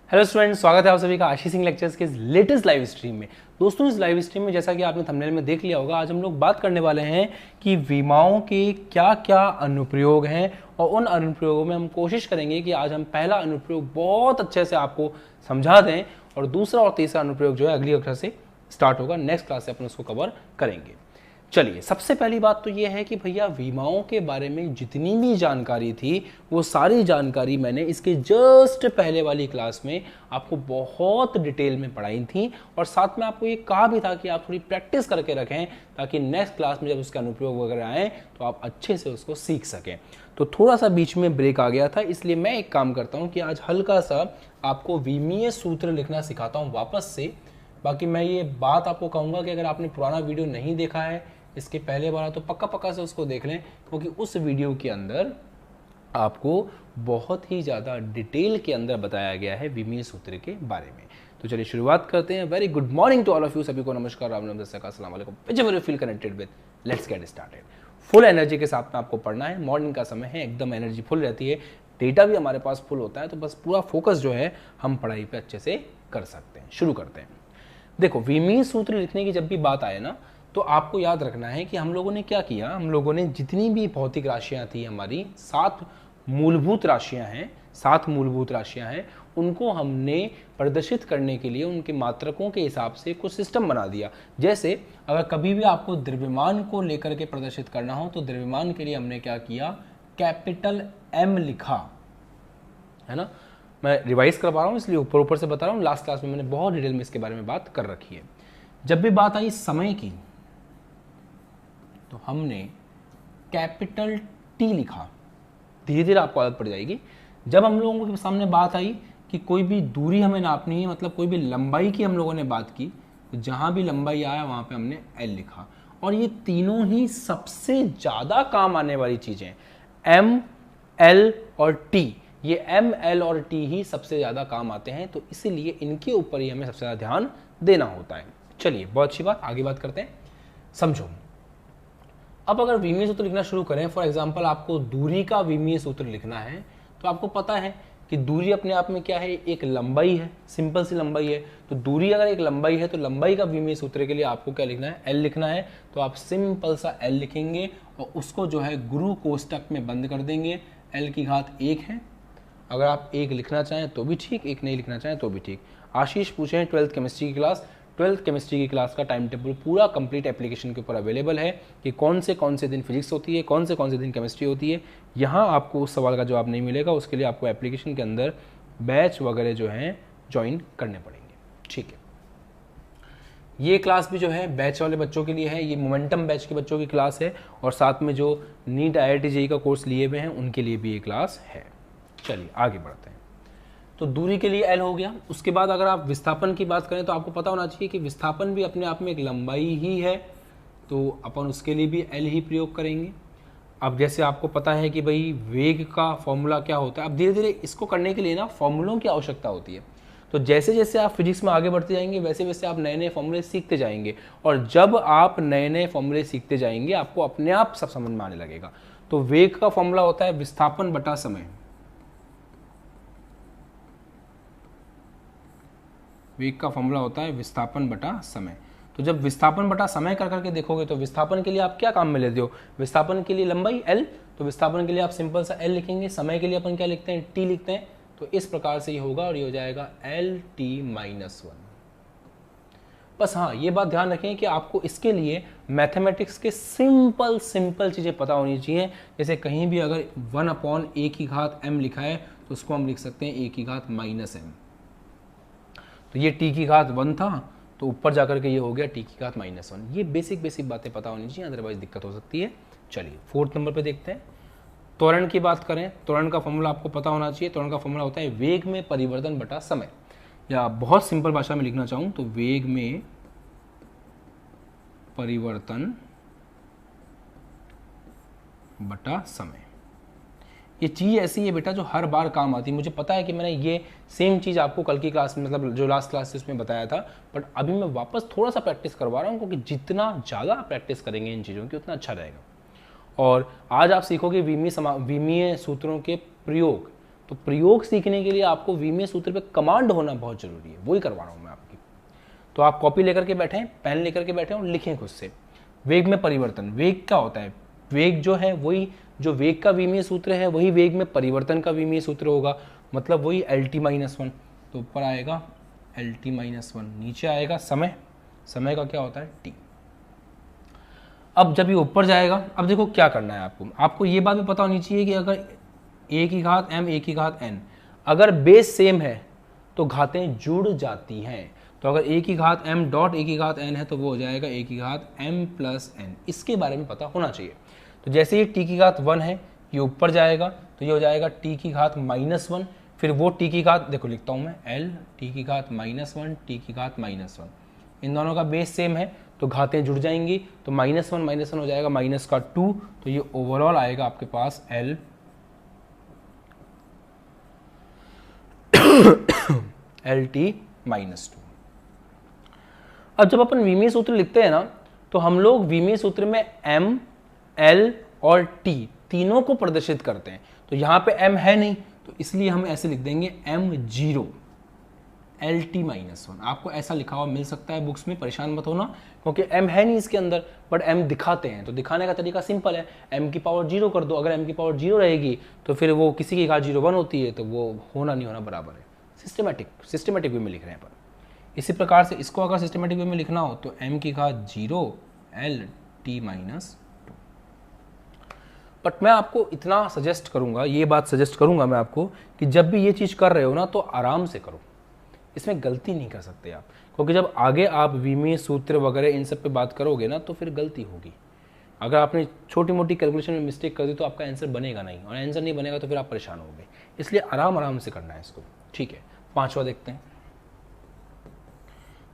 Hello students, स्वागत है आप सभी का आशीष सिंह लेक्चर्स के लेटेस्ट लाइव स्ट्रीम में। दोस्तों, इस लाइव स्ट्रीम में जैसा कि आपने थंबनेल में देख लिया होगा, आज हम लोग बात करने वाले हैं कि विमाओं के क्या क्या अनुप्रयोग हैं और उन अनुप्रयोगों में हम कोशिश करेंगे कि आज हम पहला अनुप्रयोग बहुत अच्छे से आपको समझा दें और दूसरा और तीसरा अनुप्रयोग जो है अगली कक्षा से स्टार्ट होगा, नेक्स्ट क्लास से अपन उसको कवर करेंगे। चलिए, सबसे पहली बात तो ये है कि भैया विमाओं के बारे में जितनी भी जानकारी थी वो सारी जानकारी मैंने इसके जस्ट पहले वाली क्लास में आपको बहुत डिटेल में पढ़ाई थी और साथ में आपको ये कहा भी था कि आप थोड़ी प्रैक्टिस करके रखें ताकि नेक्स्ट क्लास में जब उसका अनुप्रयोग वगैरह आए तो आप अच्छे से उसको सीख सकें। तो थोड़ा सा बीच में ब्रेक आ गया था, इसलिए मैं एक काम करता हूँ कि आज हल्का सा आपको विमीय सूत्र लिखना सिखाता हूँ वापस से। बाकी मैं ये बात आपको कहूँगा कि अगर आपने पुराना वीडियो नहीं देखा है इसके पहले वाला तो पक्का से उसको देख लें, क्योंकि उस वीडियो के अंदर आपको बहुत ही ज़्यादा डिटेल के अंदर बताया गया है विमीय सूत्र के बारे में। तो चलिए शुरुआत करते हैं। Very good morning to all of you, सभी को नमस्कार, राम राम, अस्सलाम वालेकुम, whichever you feel connected with, let's get started. Full energy के साथ में आपको पढ़ना है, मॉर्निंग का समय है, एकदम एनर्जी फुल रहती है, डेटा भी हमारे पास फुल होता है, तो बस पूरा फोकस जो है हम पढ़ाई पे अच्छे से कर सकते हैं। शुरू करते हैं। देखो, विमीय सूत्र लिखने की जब भी बात आए ना तो आपको याद रखना है कि हम लोगों ने क्या किया, हम लोगों ने जितनी भी भौतिक राशियां थी, हमारी 7 मूलभूत राशियां हैं, उनको हमने प्रदर्शित करने के लिए उनके मात्रकों के हिसाब से कुछ सिस्टम बना दिया। जैसे अगर कभी भी आपको द्रव्यमान को लेकर के प्रदर्शित करना हो तो द्रव्यमान के लिए हमने क्या किया, कैपिटल M लिखा है ना। मैं रिवाइज करवा रहा हूँ इसलिए ऊपर से बता रहा हूँ, लास्ट क्लास में मैंने बहुत डिटेल में इसके बारे में बात कर रखी है। जब भी बात आई समय की तो हमने कैपिटल T लिखा, धीरे धीरे आपको आदत पड़ जाएगी। जब हम लोगों के सामने बात आई कि कोई भी दूरी हमें नापनी है, मतलब कोई भी लंबाई की हम लोगों ने बात की, तो जहां भी लंबाई आया वहां पे हमने L लिखा। और ये तीनों ही सबसे ज़्यादा काम आने वाली चीज़ें, M, L और T, ये M, L और T ही सबसे ज़्यादा काम आते हैं, तो इसीलिए इनके ऊपर ही हमें सबसे ज़्यादा ध्यान देना होता है। चलिए, बहुत अच्छी बात, आगे बात करते हैं। समझो, अब अगर विमीय सूत्र लिखना शुरू करें, फॉर एग्जांपल आपको दूरी का विमीय सूत्र लिखना है, तो आपको पता है कि दूरी अपने आप में क्या है, एक लंबाई है, सिंपल सी लंबाई है। तो दूरी अगर एक लंबाई है तो लंबाई का विमीय सूत्र के लिए आपको क्या लिखना है, L लिखना है। तो आप सिंपल सा L लिखेंगे और उसको जो है गुरु कोष्टक में बंद कर देंगे। L की घात 1 है, अगर आप 1 लिखना चाहें तो भी ठीक, 1 नहीं लिखना चाहें तो भी ठीक। आशीष पूछे हैं 12th केमिस्ट्री की क्लास, 12th केमिस्ट्री की क्लास का टाइम टेबल पूरा कंप्लीट एप्लीकेशन के ऊपर अवेलेबल है कि कौन से दिन फिजिक्स होती है, कौन से दिन केमिस्ट्री होती है। यहाँ आपको उस सवाल का जवाब नहीं मिलेगा, उसके लिए आपको एप्लीकेशन के अंदर बैच वगैरह जो हैं ज्वाइन करने पड़ेंगे। ठीक है, ये क्लास भी जो है बैच वाले बच्चों के लिए है, ये मोमेंटम बैच के बच्चों की क्लास है और साथ में जो नीट IIT JEE का कोर्स लिए हुए हैं उनके लिए भी ये क्लास है। चलिए आगे बढ़ते हैं। तो दूरी के लिए L हो गया। उसके बाद अगर आप विस्थापन की बात करें तो आपको पता होना चाहिए कि विस्थापन भी अपने आप में एक लंबाई ही है, तो अपन उसके लिए भी L ही प्रयोग करेंगे। अब जैसे आपको पता है कि भाई वेग का फॉर्मूला क्या होता है, अब धीरे धीरे इसको करने के लिए ना फॉर्मूलों की आवश्यकता होती है। तो जैसे जैसे आप फिजिक्स में आगे बढ़ते जाएंगे वैसे वैसे आप नए नए फॉर्मूले सीखते जाएंगे, और जब आप नए नए फॉर्मूले सीखते जाएंगे आपको अपने आप सब समझ में आने लगेगा। तो वेग का फॉर्मूला होता है विस्थापन बटा समय। वेग का फॉर्मूला होता है विस्थापन बटा समय। तो जब विस्थापन बटा समय कर करके देखोगे तो विस्थापन के लिए आप क्या काम में लेते हो, विस्थापन के लिए लंबाई L, तो विस्थापन के लिए आप सिंपल सा L लिखेंगे। समय के लिए अपन क्या लिखते हैं, T लिखते हैं। तो इस प्रकार से ये होगा और ये हो जाएगा LT-1। बस हाँ, ये बात ध्यान रखें कि आपको इसके लिए मैथमेटिक्स के सिंपल चीज़ें पता होनी चाहिए। जैसे कहीं भी अगर 1/a की घात m लिखा है तो उसको हम लिख सकते हैं a की घात -m। तो ये t की घात 1 था तो ऊपर जाकर के ये हो गया t की घात -1। ये बेसिक बातें पता होनी चाहिए, अदरवाइज दिक्कत हो सकती है। चलिए 4th नंबर पे देखते हैं। त्वरण की बात करें, त्वरण का फॉर्मूला आपको पता होना चाहिए। त्वरण का फॉर्मूला होता है वेग में परिवर्तन बटा समय, या बहुत सिंपल भाषा में लिखना चाहूँ तो वेग में परिवर्तन बटा समय। ये चीज़ ऐसी है बेटा जो हर बार काम आती है। मुझे पता है कि मैंने ये सेम चीज़ आपको कल की क्लास में, मतलब जो लास्ट क्लास से उसमें बताया था, बट अभी मैं वापस थोड़ा सा प्रैक्टिस करवा रहा हूँ, क्योंकि जितना ज़्यादा प्रैक्टिस करेंगे इन चीज़ों की उतना अच्छा रहेगा। और आज आप सीखोगे विमीय सूत्रों के प्रयोग, तो प्रयोग सीखने के लिए आपको विमीय सूत्र पे कमांड होना बहुत जरूरी है, वही करवा रहा हूँ मैं आपकी। तो आप कॉपी लेकर के बैठें, पेन लेकर के बैठें और लिखें खुद से। वेग में परिवर्तन, वेग क्या होता है? वेग जो है वही जो वेग का विमीय सूत्र है वही वेग में परिवर्तन का विमीय सूत्र होगा, मतलब वही LT-1। तो ऊपर आएगा LT-1, नीचे आएगा समय, समय का क्या होता है T। अब जब ये ऊपर जाएगा, अब देखो क्या करना है आपको ये बात भी पता होनी चाहिए कि अगर a की घात m a की घात n अगर बेस सेम है तो घातें जुड़ जाती हैं। तो अगर a की घात m डॉट a की घात n है तो वो हो जाएगा a की घात m प्लस n, इसके बारे में पता होना चाहिए। तो जैसे ये t की घात 1 है, ये ऊपर जाएगा तो ये हो जाएगा t की घात -1, फिर वो t की घात, देखो लिखता हूँ मैं l t की घात -1 t की घात -1, इन दोनों का बेस सेम है तो घातें जुड़ जाएंगी, तो -1 हो जाएगा -2, तो ये ओवरऑल आएगा आपके पास LT-2। अब जब अपन विमीय सूत्र लिखते हैं ना तो हम लोग विमीय सूत्र में m, l और t तीनों को प्रदर्शित करते हैं। तो यहाँ पे m है नहीं तो इसलिए हम ऐसे लिख देंगे m0 LT-1। आपको ऐसा लिखा हुआ मिल सकता है बुक्स में, परेशान मत होना, क्योंकि m है नहीं इसके अंदर, बट m दिखाते हैं। तो दिखाने का तरीका सिंपल है, m की पावर 0 कर दो। अगर m की पावर 0 रहेगी तो फिर वो किसी की घात 0 1 होती है, तो वो होना नहीं होना बराबर है। सिस्टमेटिक वे में लिख रहे हैं पर इसी प्रकार से इसको अगर सिस्टमेटिक वे में लिखना हो तो m की घात 0 LT-2। बट मैं आपको इतना सजेस्ट करूंगा, ये बात सजेस्ट करूंगा मैं आपको कि जब भी ये चीज़ कर रहे हो ना तो आराम से करो, इसमें गलती नहीं कर सकते आप, क्योंकि जब आगे आप विमीय सूत्र वगैरह इन सब पे बात करोगे ना तो फिर गलती होगी। अगर आपने छोटी मोटी कैलकुलेशन में मिस्टेक कर दी तो आपका आंसर बनेगा नहीं, और आंसर नहीं बनेगा तो फिर आप परेशान होगे। इसलिए आराम से करना है इसको, ठीक है। 5वां देखते हैं।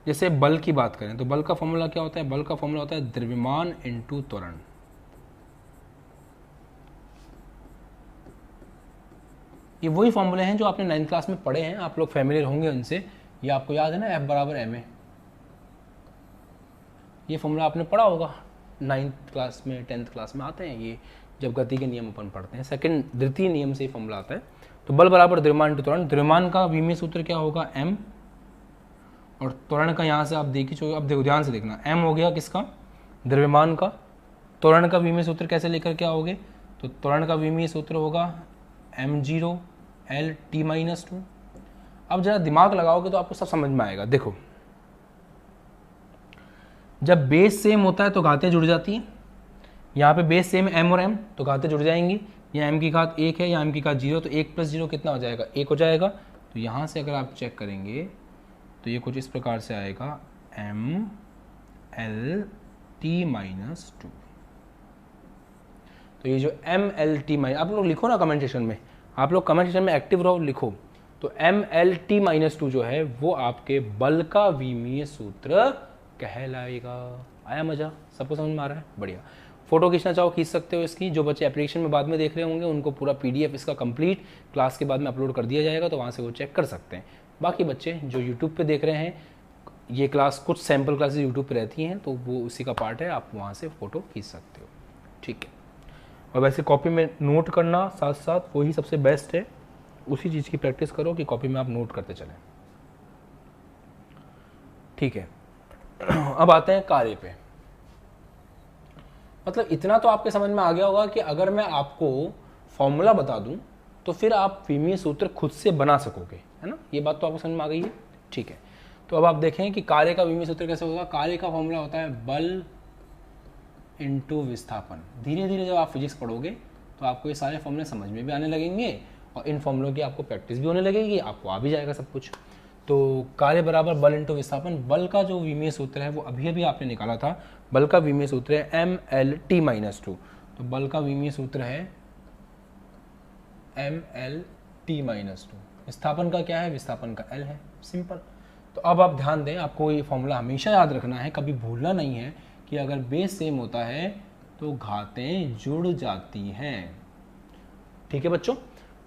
जैसे बल की बात करें तो बल का फॉर्मूला क्या होता है? बल का फॉर्मूला होता है द्रव्यमान इंटू त्वरण। ये वही फॉर्मूले हैं जो आपने 9th क्लास में पढ़े हैं, आप लोग फैमिलियर होंगे उनसे। ये आपको याद है ना, F बराबर ma। ये फॉर्मूला आपने पढ़ा होगा 9th क्लास में, 10th क्लास में आते हैं ये, जब गति के नियम अपन पढ़ते हैं। द्वितीय नियम से ये फॉर्मूला आता है। तो बल बराबर द्रव्यमान इंटू त्वरण। द्रव्यमान का विमीय सूत्र क्या होगा? m, और त्वरण का यहाँ से आप देखिए, अब देखो ध्यान से देखना, m हो गया किसका? द्रव्यमान का। त्वरण का विमीय सूत्र कैसे लेकर क्या होगे? तो त्वरण का विमीय सूत्र होगा m0 LT-2। अब जरा दिमाग लगाओगे तो आपको सब समझ में आएगा। देखो, जब बेस सेम होता है तो घातें जुड़ जाती हैं। यहाँ पे बेस सेम m और m तो घातें जुड़ जाएंगी। यहाँ m की घात 1 है, यहाँ m की घात 0, तो 1 + 0 कितना हो जाएगा? 1 हो जाएगा। तो यहाँ से अगर आप चेक करेंगे तो ये कुछ इस प्रकार से आएगा MLT-2। तो ये जो MLT- आप लोग लिखो ना कमेंट सेक्शन में, आप लोग कमेंट सेक्शन में एक्टिव रहो, लिखो। तो MLT-2 जो है वो आपके बल का विमीय सूत्र कहलाएगा। आया मजा? सबको समझ में आ रहा है? बढ़िया। फोटो खींचना चाहो खींच सकते हो इसकी। जो बच्चे एप्लीकेशन में बाद में देख रहे होंगे उनको पूरा PDF इसका कंप्लीट क्लास के बाद में अपलोड कर दिया जाएगा, तो वहाँ से वो चेक कर सकते हैं। बाकी बच्चे जो यूट्यूब पे देख रहे हैं, ये क्लास कुछ सैम्पल क्लासेस यूट्यूब पे रहती हैं, तो वो उसी का पार्ट है, आप वहाँ से फ़ोटो खींच सकते हो, ठीक है। और वैसे कॉपी में नोट करना साथ साथ वही सबसे बेस्ट है। उसी चीज़ की प्रैक्टिस करो कि कॉपी में आप नोट करते चलें, ठीक है। अब आते हैं कार्य पे। मतलब इतना तो आपके समझ में आ गया होगा कि अगर मैं आपको फॉर्मूला बता दूं तो फिर आप विमीय सूत्र खुद से बना सकोगे, है ना? ये बात तो आपको समझ में आ गई है, ठीक है। तो अब आप देखें कि कार्य का विमीय सूत्र कैसे होगा। कार्य का फॉर्मूला होता है बल इंटू विस्थापन। धीरे धीरे जब आप फिजिक्स पढ़ोगे तो आपको ये सारे फॉर्मूले समझ में भी आने लगेंगे और इन फॉर्मूलों की आपको प्रैक्टिस भी होने लगेगी, आपको आ भी जाएगा सब कुछ। तो कार्य बराबर बल इंटू विस्थापन। बल का जो विमीय सूत्र है वो अभी अभी आपने निकाला था। बल का विमीय सूत्र है MLT-2। तो बल का विमीय सूत्र है MLT-2। विस्थापन का क्या है? विस्थापन का L है, सिंपल। तो अब आप ध्यान दें, आपको ये फॉर्मूला हमेशा याद रखना है, कभी भूलना नहीं है कि अगर बेस सेम होता है तो घातें जुड़ जाती हैं, ठीक है बच्चों।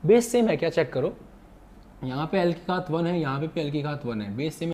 बेस सेम है क्या? चेक करो, यहाँ पे L की घात 1 है, यहाँ पे L की घात 1 है, बेस सेम